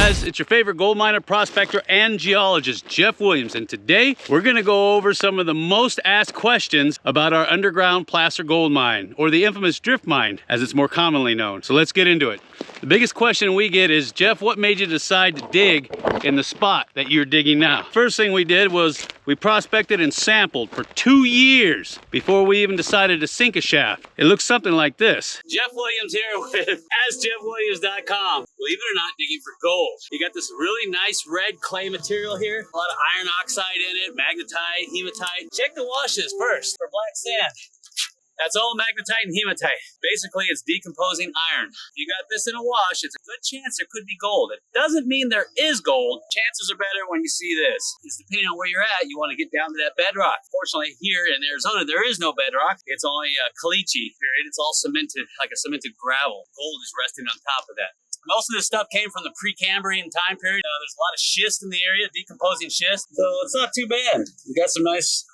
guys, it's your favorite gold miner, prospector, and geologist, Jeff Williams, and today we're gonna go over some of the most asked questions about our underground placer gold mine, or the infamous drift mine, as it's more commonly known. So let's get into it. The biggest question we get is, Jeff, what made you decide to dig in the spot that you're digging now? First thing we did was we prospected and sampled for 2 years before we even decided to sink a shaft. It looks something like this. Jeff Williams here with AskJeffWilliams.com. Believe it or not, digging for gold. You got this really nice red clay material here, a lot of iron oxide in it, magnetite, hematite. Check the washes first for black sand. That's all magnetite and hematite. Basically, it's decomposing iron. You got this in a wash, it's a good chance there could be gold. It doesn't mean there is gold. Chances are better when you see this. It's depending on where you're at, you want to get down to that bedrock. Fortunately, here in Arizona, there is no bedrock. It's only a caliche period. It's all cemented, like a cemented gravel. Gold is resting on top of that. Most of this stuff came from the Precambrian time period. There's a lot of schist in the area, decomposing schist. So it's not too bad. We got some nice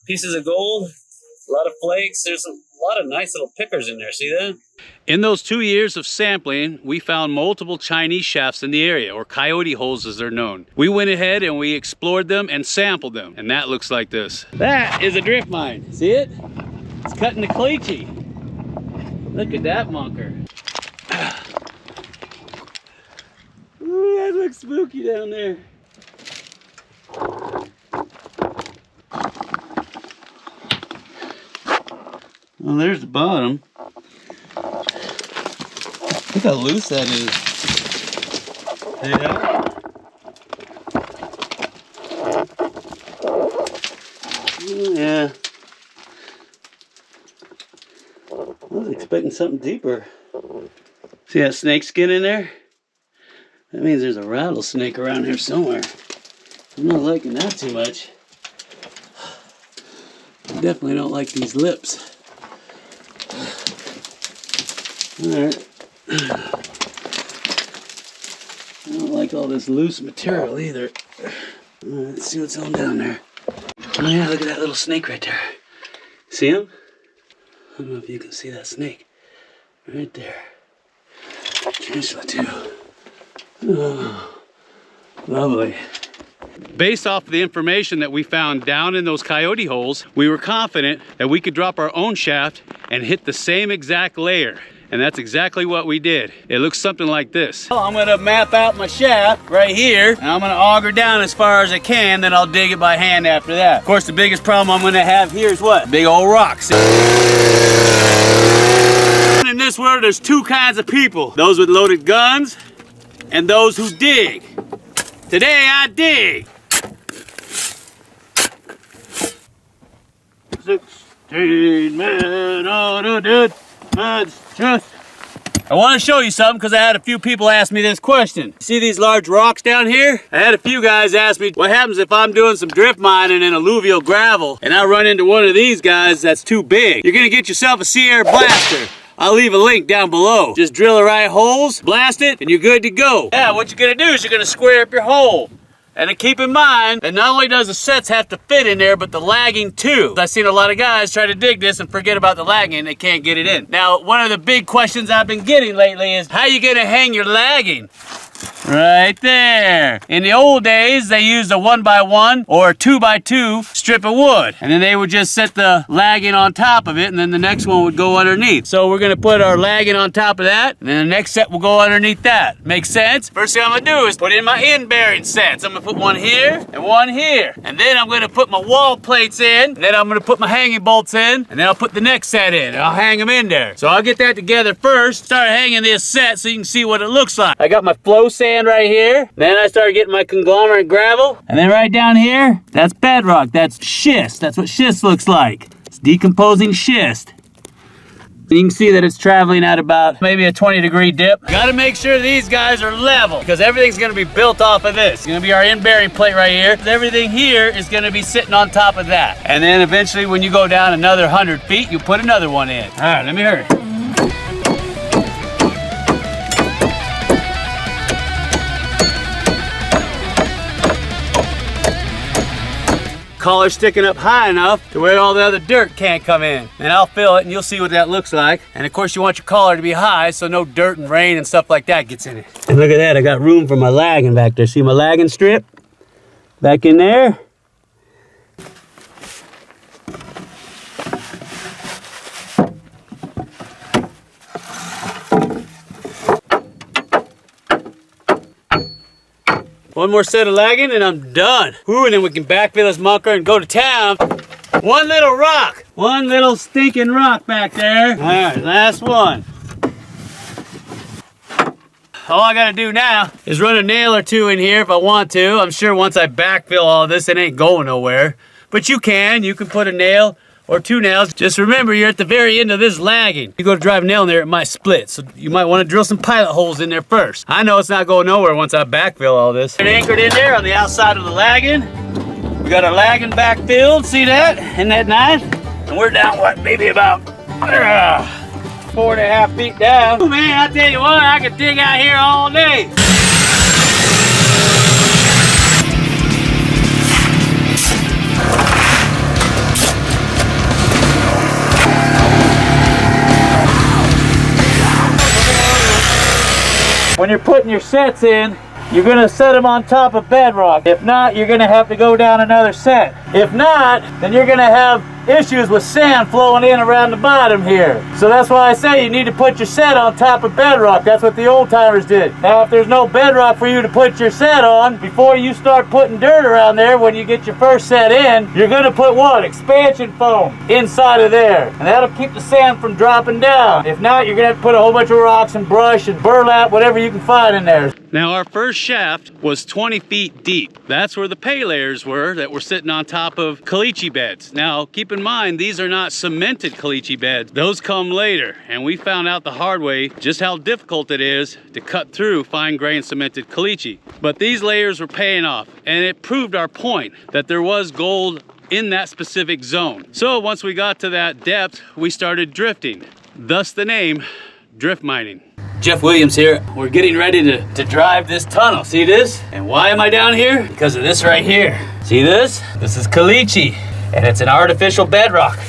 pieces of gold. A lot of flakes. There's a lot of nice little pickers in there. See that? In those 2 years of sampling, we found multiple Chinese shafts in the area, or coyote holes as they're known. We went ahead and we explored them and sampled them, and that looks like this. That is a drift mine. See it? It's cutting the caliche. Look at that bunker. Ooh, that looks spooky down there. Well, there's the bottom. Look how loose that is. Yeah. Yeah. I was expecting something deeper. See that snake skin in there? That means there's a rattlesnake around here somewhere. I'm not liking that too much. I definitely don't like these lips. Alright. I don't like all this loose material either. Let's see what's on down there. Oh yeah, look at that little snake right there. See him? I don't know if you can see that snake. Right there. Tarantula too. Oh, lovely. Based off of the information that we found down in those coyote holes, we were confident that we could drop our own shaft and hit the same exact layer. And that's exactly what we did. It looks something like this. Well, I'm gonna map out my shaft right here, and I'm gonna auger down as far as I can, then I'll dig it by hand after that. Of course, the biggest problem I'm gonna have here is what? Big old rocks. In this world, there's two kinds of people. Those with loaded guns, and those who dig. Today, I dig. 16 men on a dead man's chest. I want to show you something because I had a few people ask me this question. See these large rocks down here? I had a few guys ask me, what happens if I'm doing some drift mining in alluvial gravel and I run into one of these guys that's too big? You're going to get yourself a Sea Air blaster. I'll leave a link down below. Just drill the right holes, blast it, and you're good to go. Yeah, what you're going to do is you're going to square up your hole. And to keep in mind that not only does the sets have to fit in there, but the lagging too. I've seen a lot of guys try to dig this and forget about the lagging and they can't get it in. Now, one of the big questions I've been getting lately is, how are you gonna hang your lagging? Right there. In the old days, they used a 1x1 or a 2x2 strip of wood. And then they would just set the lagging on top of it, and then the next one would go underneath. So we're gonna put our lagging on top of that, and then the next set will go underneath that. Make sense? First thing I'm gonna do is put in my end bearing sets. I'm gonna put one here and one here. And then I'm gonna put my wall plates in, and then I'm gonna put my hanging bolts in, and then I'll put the next set in, and I'll hang them in there. So I'll get that together first, start hanging this set so you can see what it looks like. I got my flow sand right here. Then I started getting my conglomerate gravel. And then right down here, that's bedrock. That's schist. That's what schist looks like. It's decomposing schist. You can see that it's traveling at about maybe a 20-degree dip. Got to make sure these guys are level because everything's going to be built off of this. It's going to be our end bearing plate right here. Everything here is going to be sitting on top of that. And then eventually when you go down another 100 feet, you put another one in. All right, let me hurry. collar sticking up high enough to where all the other dirt can't come in. And I'll fill it and you'll see what that looks like. And of course you want your collar to be high so no dirt and rain and stuff like that gets in it. And look at that, I got room for my lagging back there. See my lagging strip? Back in there. One more set of lagging and I'm done. Ooh, and then we can backfill this mucker and go to town. One little rock. One little stinking rock back there. All right, last one. All I gotta do now is run a nail or two in here if I want to. I'm sure once I backfill all this, it ain't going nowhere. But you can put a nail or two nails. Just remember, you're at the very end of this lagging. You go to drive a nail in there, it might split. So you might want to drill some pilot holes in there first. I know it's not going nowhere once I backfill all this. It's anchored in there on the outside of the lagging. We got our lagging backfilled, see that? Isn't that nice? And we're down, what, maybe about 4.5 feet down. Oh man, I tell you what, I could dig out here all day. When you're putting your sets in, you're gonna set them on top of bedrock. If not, you're gonna have to go down another set. If not, then you're gonna have issues with sand flowing in around the bottom here. So that's why I say you need to put your set on top of bedrock. That's what the old timers did. Now, if there's no bedrock for you to put your set on, before you start putting dirt around there, when you get your first set in, you're gonna put what? Expansion foam inside of there. And that'll keep the sand from dropping down. If not, you're gonna have to put a whole bunch of rocks and brush and burlap, whatever you can find in there. Now, our first shaft was 20 feet deep. That's where the pay layers were that were sitting on top of caliche beds. Now, keep in mind, these are not cemented caliche beds. Those come later, and we found out the hard way just how difficult it is to cut through fine grain cemented caliche. But these layers were paying off, and it proved our point that there was gold in that specific zone. So once we got to that depth, we started drifting, thus the name drift mining. Jeff Williams here. We're getting ready to drive this tunnel. See this? And why am I down here? Because of this right here. See this? This is caliche, and it's an artificial bedrock.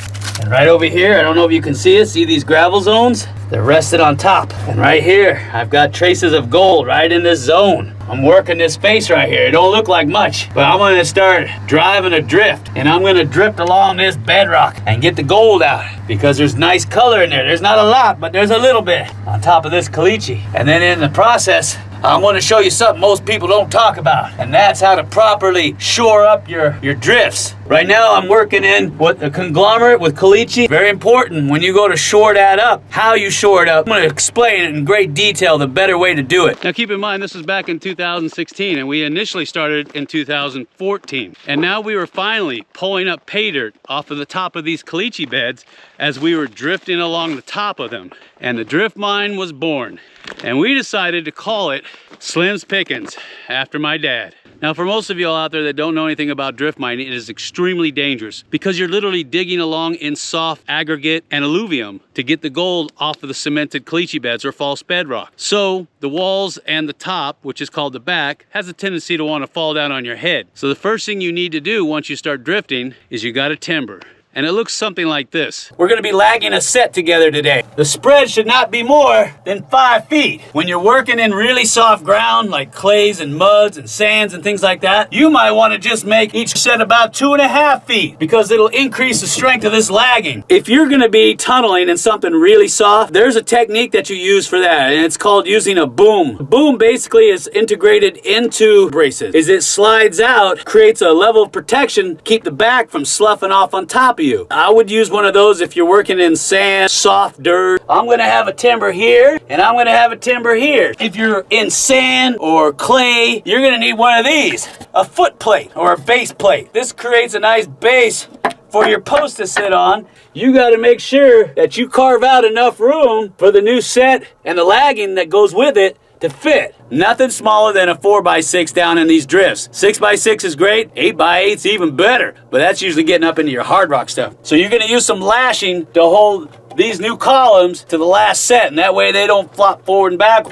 And right over here, I don't know if you can see it, see these gravel zones? They're rested on top. And right here, I've got traces of gold right in this zone. I'm working this face right here. It don't look like much, but I'm gonna start driving a drift, and I'm gonna drift along this bedrock and get the gold out because there's nice color in there. There's not a lot, but there's a little bit on top of this caliche. And then in the process, I'm gonna show you something most people don't talk about, and that's how to properly shore up your drifts. Right now I'm working in what a conglomerate with caliche. Very important when you go to shore that up, how you shore it up. I'm gonna explain it in great detail, the better way to do it. Now keep in mind, this was back in 2016, and we initially started in 2014. And now we were finally pulling up pay dirt off of the top of these caliche beds as we were drifting along the top of them. And the drift mine was born. And we decided to call it Slim's Pickens, after my dad. Now, for most of y'all out there that don't know anything about drift mining, it is extremely dangerous because you're literally digging along in soft aggregate and alluvium to get the gold off of the cemented caliche beds or false bedrock. So the walls and the top, which is called the back, has a tendency to want to fall down on your head. So the first thing you need to do once you start drifting is you got to timber. And it looks something like this. We're gonna be lagging a set together today. The spread should not be more than 5 feet. When you're working in really soft ground like clays and muds and sands and things like that, you might wanna just make each set about 2.5 feet because it'll increase the strength of this lagging. If you're gonna be tunneling in something really soft, there's a technique that you use for that, and it's called using a boom. A boom basically is integrated into braces. As it slides out, creates a level of protection, keep the back from sloughing off on top of you. I would use one of those if you're working in sand, soft dirt. I'm gonna have a timber here, and I'm gonna have a timber here. If you're in sand or clay, you're gonna need one of these, a foot plate or a base plate. This creates a nice base for your post to sit on. You gotta make sure that you carve out enough room for the new set and the lagging that goes with it to fit. Nothing smaller than a 4x6 down in these drifts. 6x6 is great, 8x8's even better, but that's usually getting up into your hard rock stuff. So you're gonna use some lashing to hold these new columns to the last set, and that way they don't flop forward and back.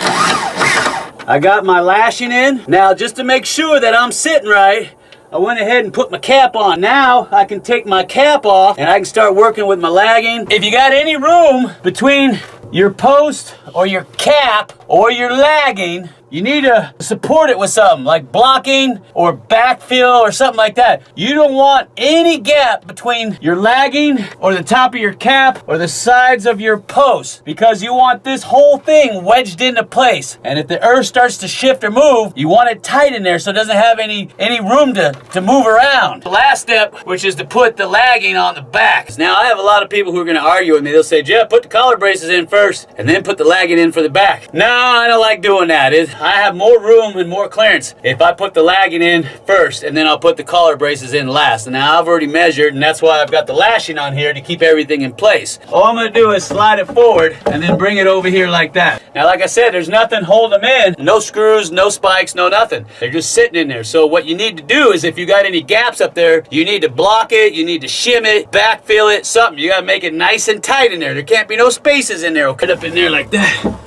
I got my lashing in. Now, just to make sure that I'm sitting right, I went ahead and put my cap on. Now I can take my cap off and I can start working with my lagging. If you got any room between your post or your cap or your lagging, you need to support it with something like blocking or backfill or something like that. You don't want any gap between your lagging or the top of your cap or the sides of your post, because you want this whole thing wedged into place. And if the earth starts to shift or move, you want it tight in there so it doesn't have any room to move around. The last step, which is to put the lagging on the back. Now I have a lot of people who are gonna argue with me. They'll say, Jeff, put the collar braces in first and then put the lagging in for the back. No, I don't like doing that. I have more room and more clearance if I put the lagging in first and then I'll put the collar braces in last. And now I've already measured, and that's why I've got the lashing on here to keep everything in place. All I'm gonna do is slide it forward and then bring it over here like that. Now, like I said, there's nothing holding them in. No screws, no spikes, no nothing. They're just sitting in there. So what you need to do is if you got any gaps up there, you need to block it, you need to shim it, backfill it, something. You gotta make it nice and tight in there. There can't be no spaces in there. We'll cut up in there like that.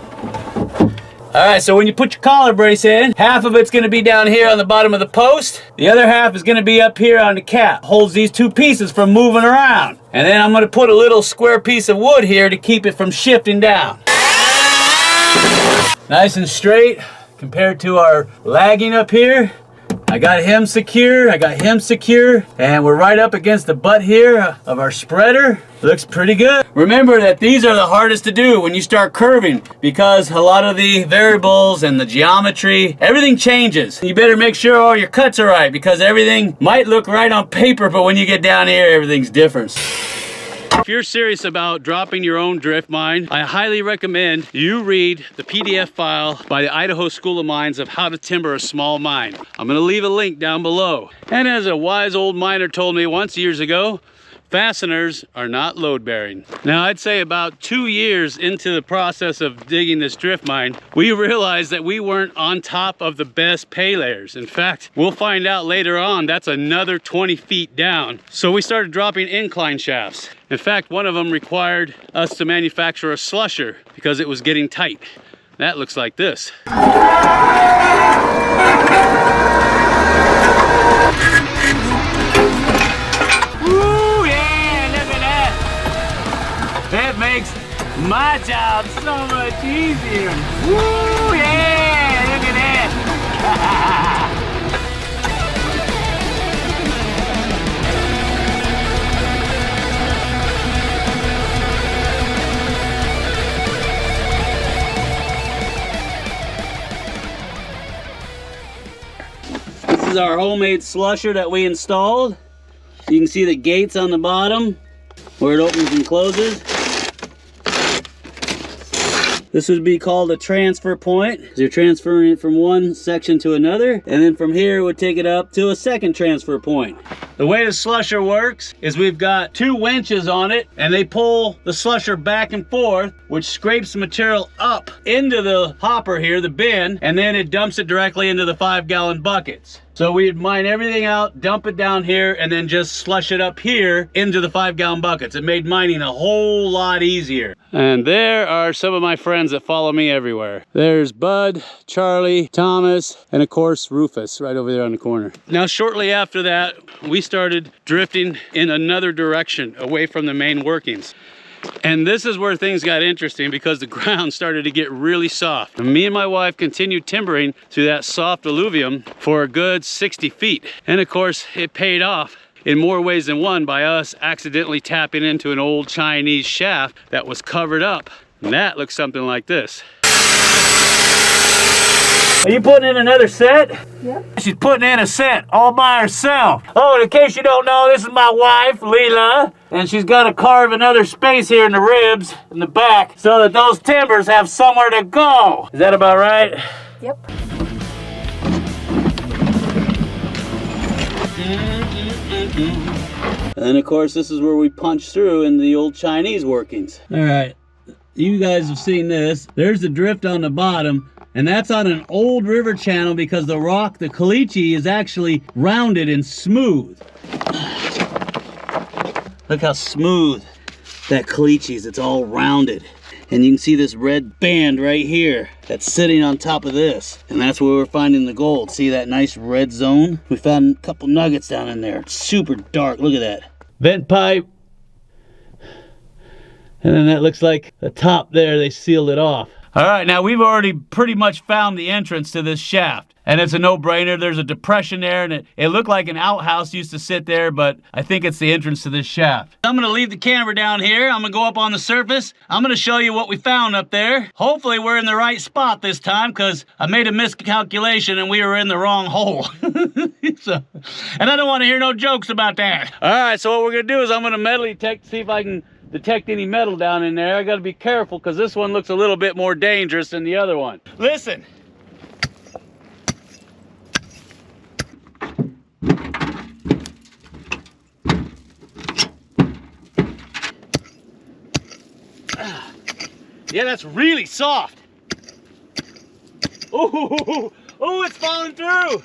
All right, so when you put your collar brace in, half of it's gonna be down here on the bottom of the post. The other half is gonna be up here on the cap. Holds these two pieces from moving around. And then I'm gonna put a little square piece of wood here to keep it from shifting down. Nice and straight compared to our lagging up here. I got him secure, and we're right up against the butt here of our spreader. Looks pretty good. Remember that these are the hardest to do when you start curving, because a lot of the variables and the geometry, everything changes. You better make sure all your cuts are right, because everything might look right on paper, but when you get down here, everything's different. If you're serious about dropping your own drift mine, I highly recommend you read the PDF file by the Idaho School of Mines of How to Timber a Small Mine. I'm gonna leave a link down below. And as a wise old miner told me once years ago, fasteners are not load bearing. Now I'd say about 2 years into the process of digging this drift mine, we realized that we weren't on top of the best pay layers. In fact, we'll find out later on that's another 20 feet down. So we started dropping incline shafts. In fact, one of them required us to manufacture a slusher because it was getting tight. That looks like this. That makes my job so much easier. Woo, yeah, look at that. This is our homemade slusher that we installed. You can see the gates on the bottom where it opens and closes. This would be called a transfer point. You're transferring it from one section to another, and then from here it would take it up to a second transfer point. The way the slusher works is we've got 2 winches on it, and they pull the slusher back and forth, which scrapes the material up into the hopper here, the bin, and then it dumps it directly into the 5-gallon buckets. So we'd mine everything out, dump it down here, and then just slush it up here into the 5-gallon buckets. It made mining a whole lot easier. And there are some of my friends that follow me everywhere. There's Bud, Charlie, Thomas, and of course Rufus right over there on the corner. Now shortly after that, we started drifting in another direction away from the main workings. And this is where things got interesting, because the ground started to get really soft. And me and my wife continued timbering through that soft alluvium for a good 60 feet. And of course, it paid off in more ways than one by us accidentally tapping into an old Chinese shaft that was covered up. And that looks something like this. Are you putting in another set? Yep. She's putting in a set all by herself. Oh, in case you don't know, this is my wife, Leela, and she's got to carve another space here in the ribs in the back so that those timbers have somewhere to go. Is that about right? Yep. And of course, this is where we punch through in the old Chinese workings. All right, you guys have seen this. There's the drift on the bottom. And that's on an old river channel because the rock, the caliche, is actually rounded and smooth. Look how smooth that caliche is. It's all rounded. and you can see this red band right here that's sitting on top of this, and that's where we're finding the gold. See that nice red zone? We found a couple nuggets down in there. It's super dark. Look at that vent pipe, and then that looks like the top there, they sealed it off. All right, now we've already pretty much found the entrance to this shaft, and it's a no-brainer. There's a depression there, and it looked like an outhouse used to sit there, but I think it's the entrance to this shaft. I'm gonna leave the camera down here. I'm gonna go up on the surface. I'm gonna show you what we found up there. Hopefully we're in the right spot this time, because I made a miscalculation and we were in the wrong hole. And I don't want to hear no jokes about that. All right, so what we're gonna do is I'm gonna metal detect, see if I can detect any metal down in there. I gotta be careful because this one looks a little bit more dangerous than the other one. Listen. Yeah, that's really soft. Oh, oh, it's falling through.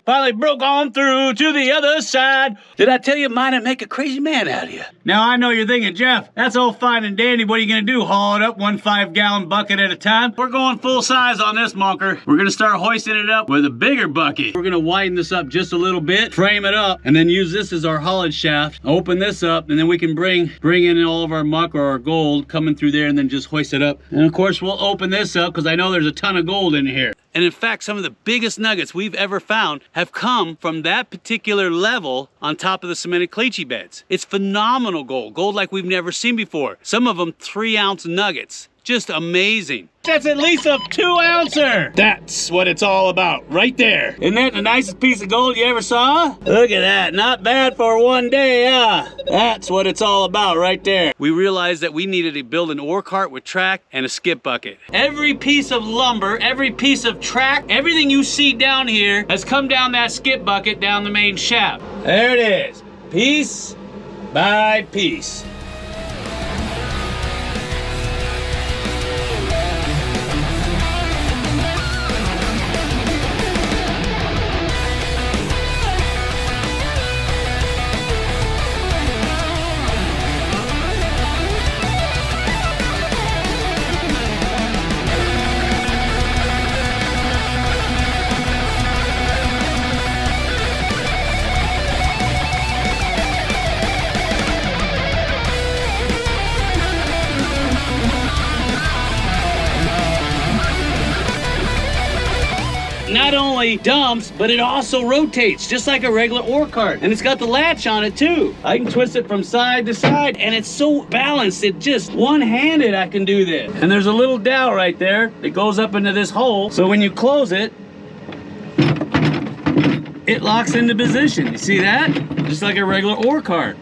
Finally broke on through to the other side. Did I tell you mine'd make a crazy man out of you? Now I know you're thinking, Jeff, that's all fine and dandy. What are you gonna do? Haul it up 1 5-gallon bucket at a time? We're going full size on this monker. We're gonna start hoisting it up with a bigger bucket. We're gonna widen this up just a little bit, frame it up, and then use this as our haulage shaft. Open this up, and then we can bring in all of our muck or our gold coming through there, and then just hoist it up. And of course, we'll open this up because I know there's a ton of gold in here. And in fact, some of the biggest nuggets we've ever found have come from that particular level on top of the cemented caliche beds. It's phenomenal gold, gold like we've never seen before. Some of them 3-ounce nuggets. Just amazing. That's at least a 2-ouncer. That's what it's all about right there. Isn't that the nicest piece of gold you ever saw? Look at that, not bad for one day, huh? That's what it's all about right there. We realized that we needed to build an ore cart with track and a skip bucket. Every piece of lumber, every piece of track, everything you see down here has come down that skip bucket down the main shaft. There it is, piece by piece. Not only dumps, but it also rotates just like a regular ore cart. And it's got the latch on it too. I can twist it from side to side, and it's so balanced, it just one-handed I can do this. And there's a little dowel right there that goes up into this hole. So when you close it, it locks into position. You see that? Just like a regular ore cart.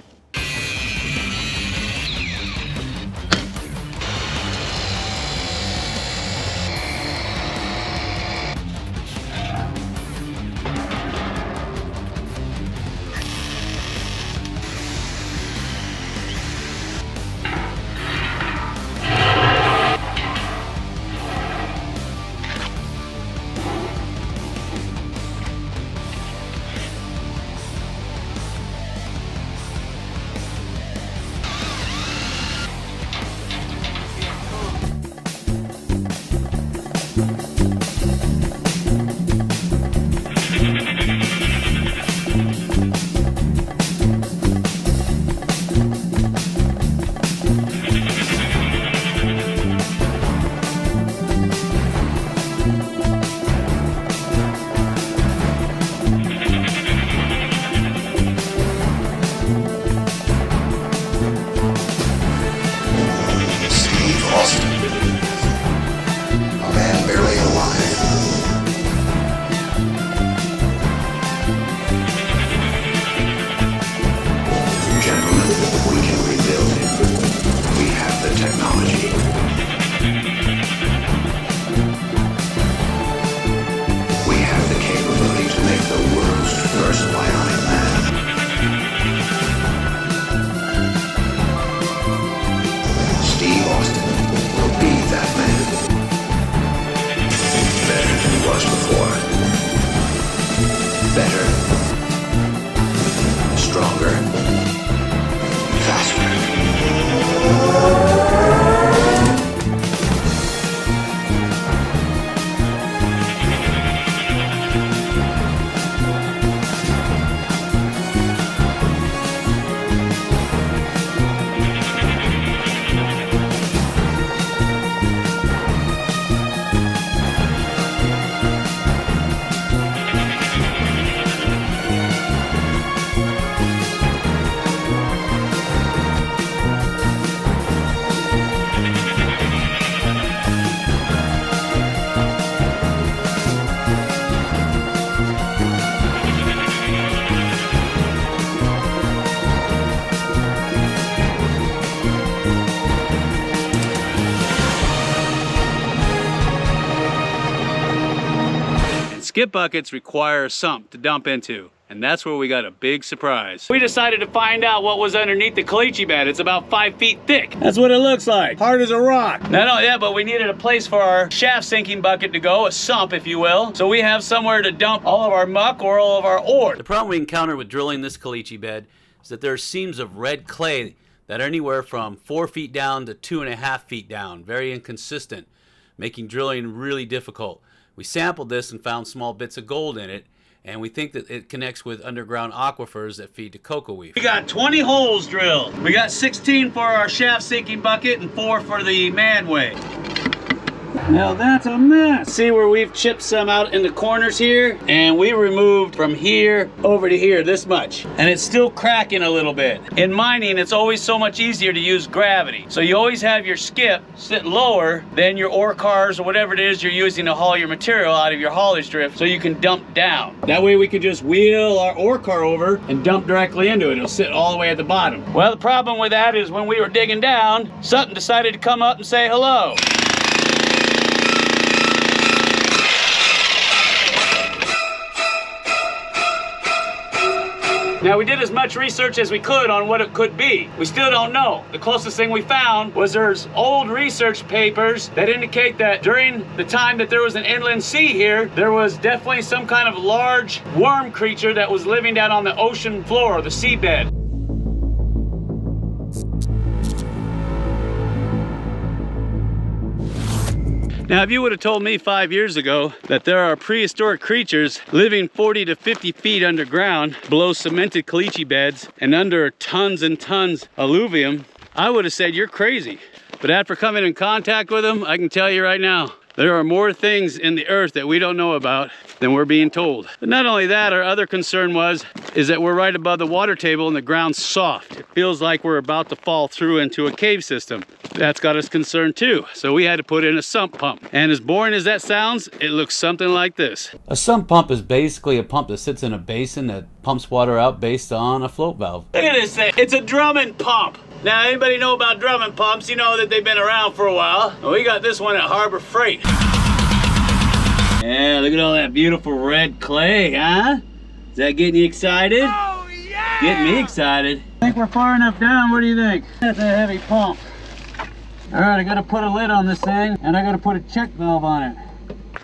Skip buckets require a sump to dump into. And that's where we got a big surprise. We decided to find out what was underneath the caliche bed. It's about 5 feet thick. That's what it looks like. Hard as a rock. Not only that, but we needed a place for our shaft sinking bucket to go, a sump, if you will. So we have somewhere to dump all of our muck or all of our ore. The problem we encountered with drilling this caliche bed is that there are seams of red clay that are anywhere from 4 feet down to 2.5 feet down. Very inconsistent, making drilling really difficult. We sampled this and found small bits of gold in it, and we think that it connects with underground aquifers that feed to cocoa weave. We got 20 holes drilled. We got 16 for our shaft sinking bucket and 4 for the manway. Now that's a mess. See where we've chipped some out in the corners here? And we removed from here over to here this much. And it's still cracking a little bit. In mining, it's always so much easier to use gravity. So you always have your skip sit lower than your ore cars or whatever it is you're using to haul your material out of your haulage drift so you can dump down. That way we can just wheel our ore car over and dump directly into it. It'll sit all the way at the bottom. Well, the problem with that is when we were digging down, something decided to come up and say hello. Now, we did as much research as we could on what it could be. We still don't know. The closest thing we found was there's old research papers that indicate that during the time that there was an inland sea here, there was definitely some kind of large worm creature that was living down on the ocean floor, the seabed. Now, if you would have told me 5 years ago that there are prehistoric creatures living 40 to 50 feet underground below cemented caliche beds and under tons and tons of alluvium, I would have said you're crazy. But after coming in contact with them, I can tell you right now, there are more things in the earth that we don't know about than we're being told. But not only that, our other concern is that we're right above the water table and the ground's soft. It feels like we're about to fall through into a cave system. That's got us concerned too. So we had to put in a sump pump. And as boring as that sounds, it looks something like this. A sump pump is basically a pump that sits in a basin that pumps water out based on a float valve. Look at this thing. It's a Drummond pump. Now, anybody know about Drummond pumps? You know that they've been around for a while. Well, we got this one at Harbor Freight. Yeah, look at all that beautiful red clay, huh? Is that getting you excited? Oh, yeah! Getting me excited. I think we're far enough down. What do you think? That's a heavy pump. All right, I gotta put a lid on this thing, and I gotta put a check valve on it.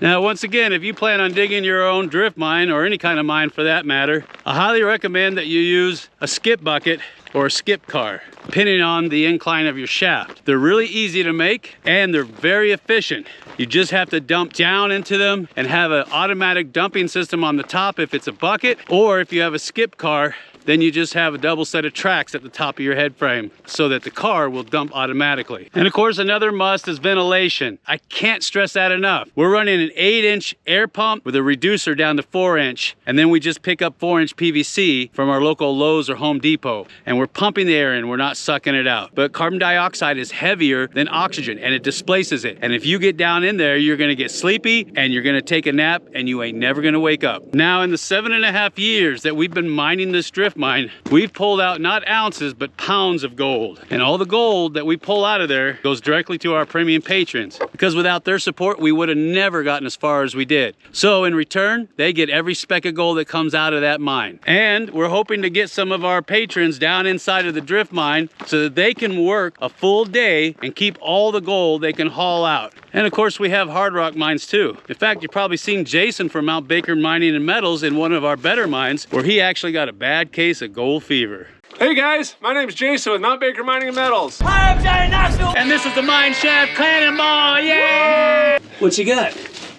Now, once again, if you plan on digging your own drift mine, or any kind of mine for that matter, I highly recommend that you use a skip bucket or a skip car, depending on the incline of your shaft. They're really easy to make, and they're very efficient. You just have to dump down into them and have an automatic dumping system on the top if it's a bucket, or if you have a skip car, then you just have a double set of tracks at the top of your head frame so that the car will dump automatically. And of course, another must is ventilation. I can't stress that enough. We're running an 8-inch air pump with a reducer down to 4-inch, and then we just pick up 4-inch PVC from our local Lowe's or Home Depot, and we're pumping the air in, we're not sucking it out. But carbon dioxide is heavier than oxygen, and it displaces it. And if you get down in there, you're gonna get sleepy, and you're gonna take a nap, and you ain't never gonna wake up. Now, in the 7.5 years that we've been mining this drift mine, we've pulled out not ounces but pounds of gold, and all the gold that we pull out of there goes directly to our premium patrons, because without their support we would have never gotten as far as we did. So in return, they get every speck of gold that comes out of that mine, and we're hoping to get some of our patrons down inside of the drift mine so that they can work a full day and keep all the gold they can haul out. And of course, we have hard rock mines too. In fact, you've probably seen Jason from Mount Baker Mining and Metals in one of our better mines where he actually got a bad case of gold fever. Hey guys, my name's Jason with Mount Baker Mining and Metals. Hi, I'm Johnny Knoxville. And this is the Mine Shaft Cannonball, yay! What you got?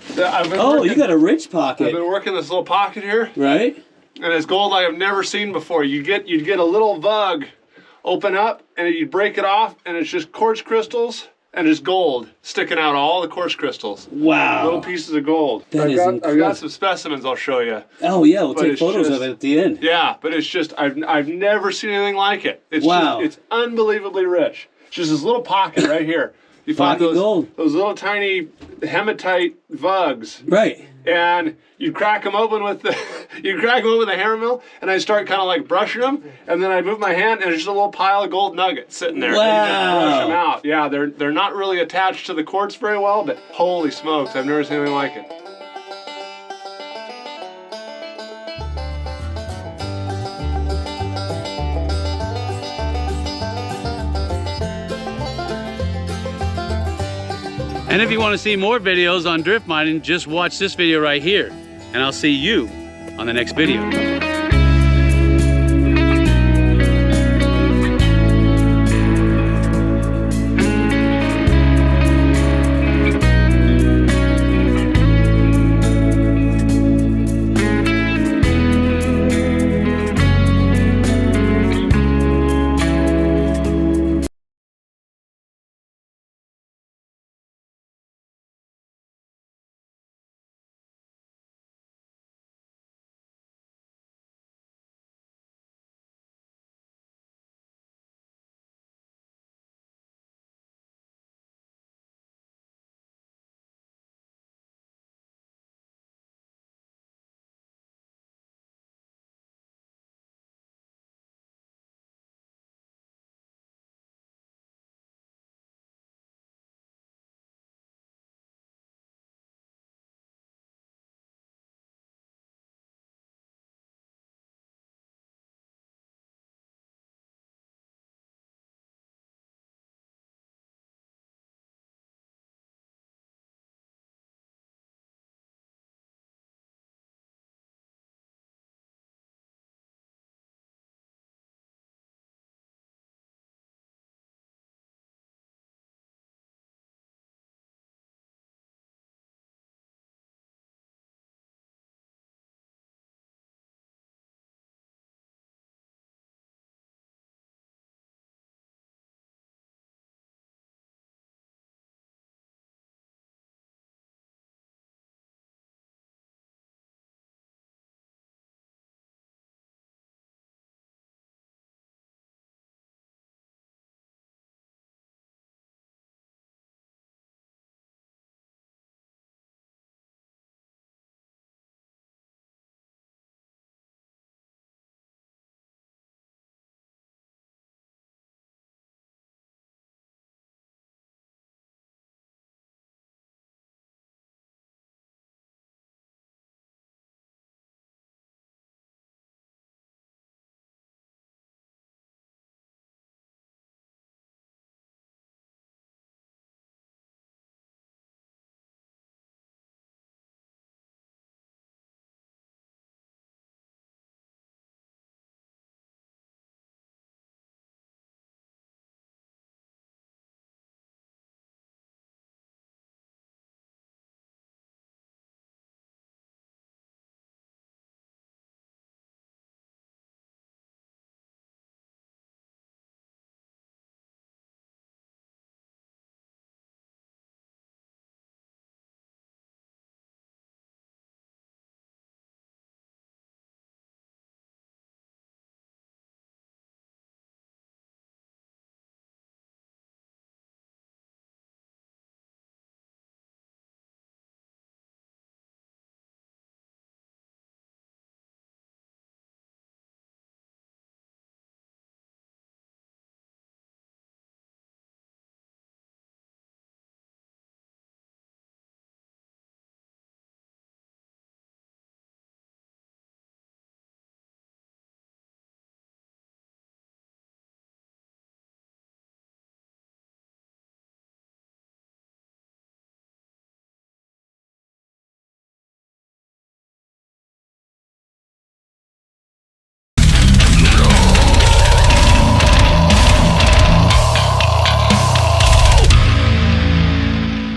You got a rich pocket. I've been working this little pocket here. Right. And it's gold I have never seen before. You'd get a little vug open up and you'd break it off and it's just quartz crystals and it's gold sticking out, all the quartz crystals. Wow. Little pieces of gold. I've got some specimens I'll show you. Oh yeah, we'll take photos of it at the end. Yeah, but it's just, I've never seen anything like it. It's wow. It's unbelievably rich. It's just this little pocket right here. You find those little tiny hematite vugs. Right. And you'd crack them open with the hammer mill, and I'd start kind of like brushing them, and then I'd move my hand, and there's just a little pile of gold nuggets sitting there. Wow. And you just brush them out. Yeah, they're not really attached to the quartz very well, but holy smokes, I've never seen anything like it. And if you want to see more videos on drift mining, just watch this video right here. And I'll see you on the next video.